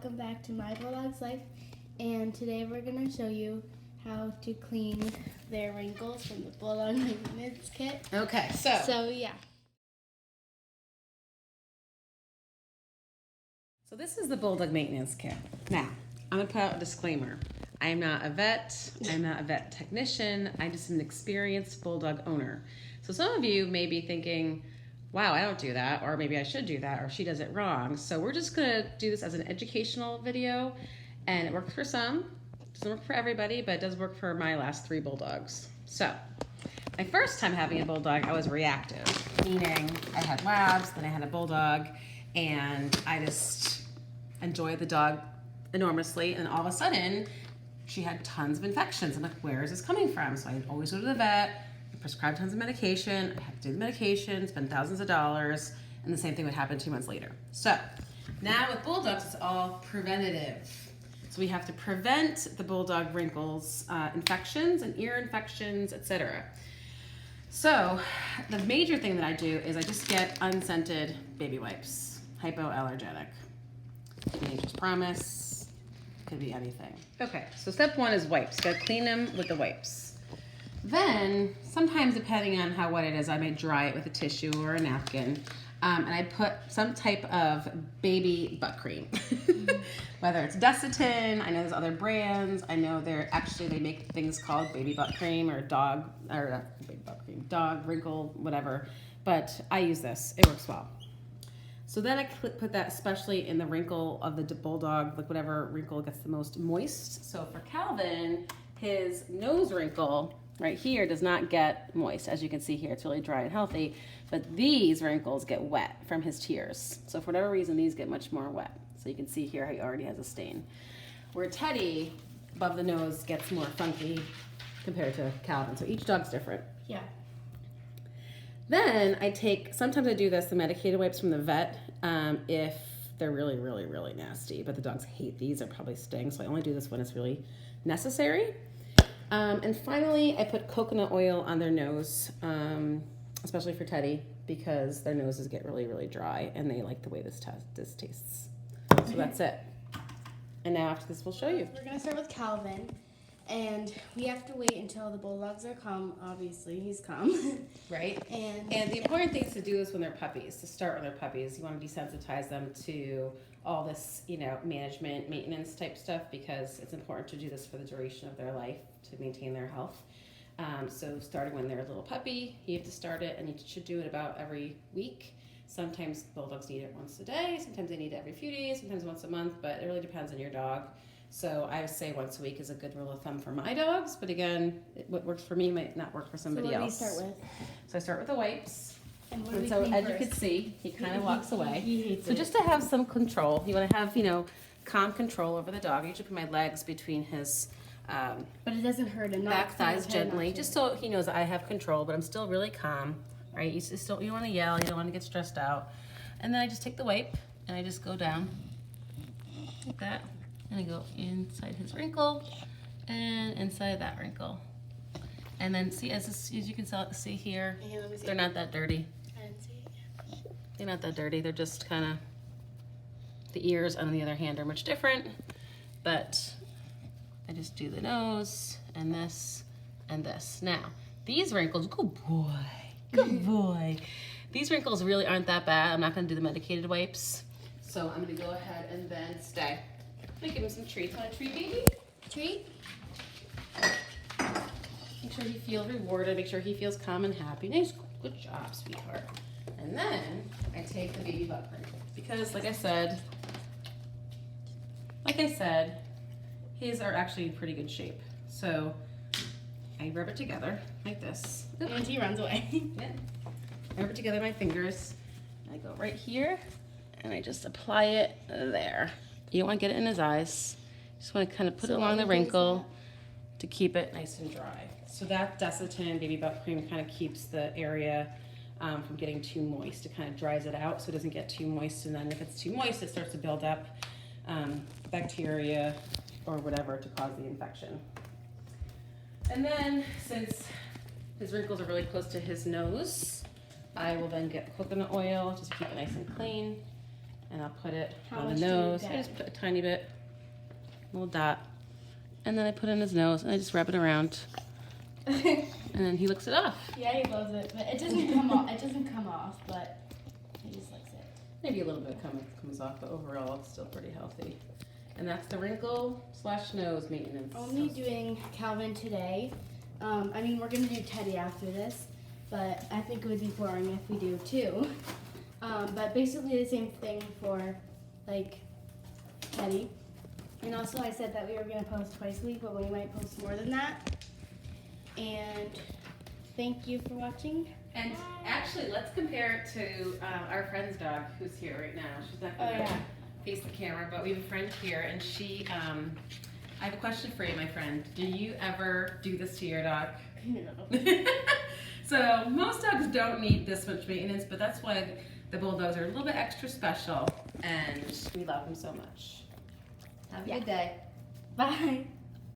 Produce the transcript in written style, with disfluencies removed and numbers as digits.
welcome back to My Bulldogs Life, and today we're going to show you how to clean their wrinkles from the Bulldog Maintenance Kit. Okay, so yeah. So this is the Bulldog Maintenance Kit. Now, I'm going to put out a disclaimer. I am not a vet. I'm not a vet technician. I'm just an experienced Bulldog owner. So some of you may be thinking, wow, I don't do that, or maybe I should do that, or she does it wrong. So we're just going to do this as an educational video, and it works for some. It doesn't work for everybody, but it does work for my last 3 Bulldogs. So my first time having a Bulldog, I was reactive, meaning I had labs, then I had a Bulldog, and I just enjoyed the dog enormously, and all of a sudden she had tons of infections. I'm like, where is this coming from? So I'd always go to the vet, prescribe tons of medication, I had to do the medication, spend thousands of dollars, and the same thing would happen 2 months later. So now with Bulldogs, it's all preventative. So we have to prevent the Bulldog wrinkles, infections and ear infections, etc. So the major thing that I do is I just get unscented baby wipes, hypoallergenic. Nature's Promise, could be anything. Okay, so step 1 is wipes. Gotta clean them with the wipes. Then, sometimes depending on how wet it is, I may dry it with a tissue or a napkin. And I put some type of baby butt cream. Whether it's Desitin, I know there's other brands. I know they make things called baby butt cream or dog wrinkle, whatever. But I use this, it works well. So then I put that especially in the wrinkle of the Bulldog, like whatever wrinkle gets the most moist. So for Calvin, his nose wrinkle right here does not get moist. As you can see here, it's really dry and healthy, but these wrinkles get wet from his tears. So for whatever reason, these get much more wet. So you can see here how he already has a stain. Where Teddy, above the nose, gets more funky compared to Calvin. So each dog's different. Yeah. Then sometimes I do this, the medicated wipes from the vet, if they're really, really, really nasty, but the dogs hate these, they probably sting, so I only do this when it's really necessary. And finally, I put coconut oil on their nose, especially for Teddy, because their noses get really, really dry, and they like the way this tastes. So that's it. And now after this, we'll show you. We're going to start with Calvin. And we have to wait until the Bulldogs are calm. Obviously, he's calm. Right. And the important thing is to do this when they're puppies, to start when they're puppies. You want to desensitize them to all this, maintenance type stuff, because it's important to do this for the duration of their life to maintain their health. So starting when they're a little puppy, you have to start it, and you should do it about every week. Sometimes Bulldogs need it once a day. Sometimes they need it every few days. Sometimes once a month, but it really depends on your dog. So I would say once a week is a good rule of thumb for my dogs, but again, what works for me might not work for somebody else. So what do you start with? So I start with the wipes. And what do we so clean as first? you can see, he kind of walks away. He hates so it. just to have some control, you want to have, calm control over the dog. I usually put my legs between his but it doesn't hurt him. back thighs gently, just so he knows I have control, but I'm still really calm, right? You don't want to yell, you don't want to get stressed out. And then I just take the wipe and I just go down like that. And I go inside his wrinkle and inside that wrinkle. And then see, as you can see here, they're not that dirty. I didn't see it. They're not that dirty. They're just kind of, the ears on the other hand are much different. But I just do the nose and this and this. Now, these wrinkles, good boy. These wrinkles really aren't that bad. I'm not going to do the medicated wipes. So I'm going to go ahead and then stay. I'm gonna give him some treats. Want a treat, baby? Treat? Make sure he feels rewarded. Make sure he feels calm and happy. Nice, good job, sweetheart. And then I take the baby butt cream because, like I said, his are actually in pretty good shape. So I rub it together like this. And he runs away. Yeah. I rub it together with my fingers. I go right here, and I just apply it there. You don't want to get it in his eyes. You just want to kind of put it along the wrinkle to keep it nice and dry. So that Desitin baby butt cream kind of keeps the area from getting too moist. It kind of dries it out so it doesn't get too moist. And then if it's too moist, it starts to build up bacteria or whatever to cause the infection. And then since his wrinkles are really close to his nose, I will then get coconut oil just to keep it nice and clean. and I'll put it How on much the do you nose. I get? just put a tiny bit, little dot, and then I put it in his nose, and I just rub it around, and then he licks it off. Yeah, he loves it, but it doesn't come off. It doesn't come off, but he just likes it. Maybe a little bit comes off, but overall it's still pretty healthy. And that's the wrinkle/nose maintenance. Only doing Calvin today. I mean, we're gonna do Teddy after this, but I think it would be boring if we do two. But basically the same thing for like Teddy. And also I said that we were gonna post twice a week, but we might post more than that. And thank you for watching. And actually, let's compare it to our friend's dog who's here right now. She's not Oh going to yeah. face the camera, but we have a friend here, and she, I have a question for you, my friend. Do you ever do this to your dog? No. So most dogs don't need this much maintenance, but that's why the Bulldogs are a little bit extra special, and we love them so much. Have a good day. Bye.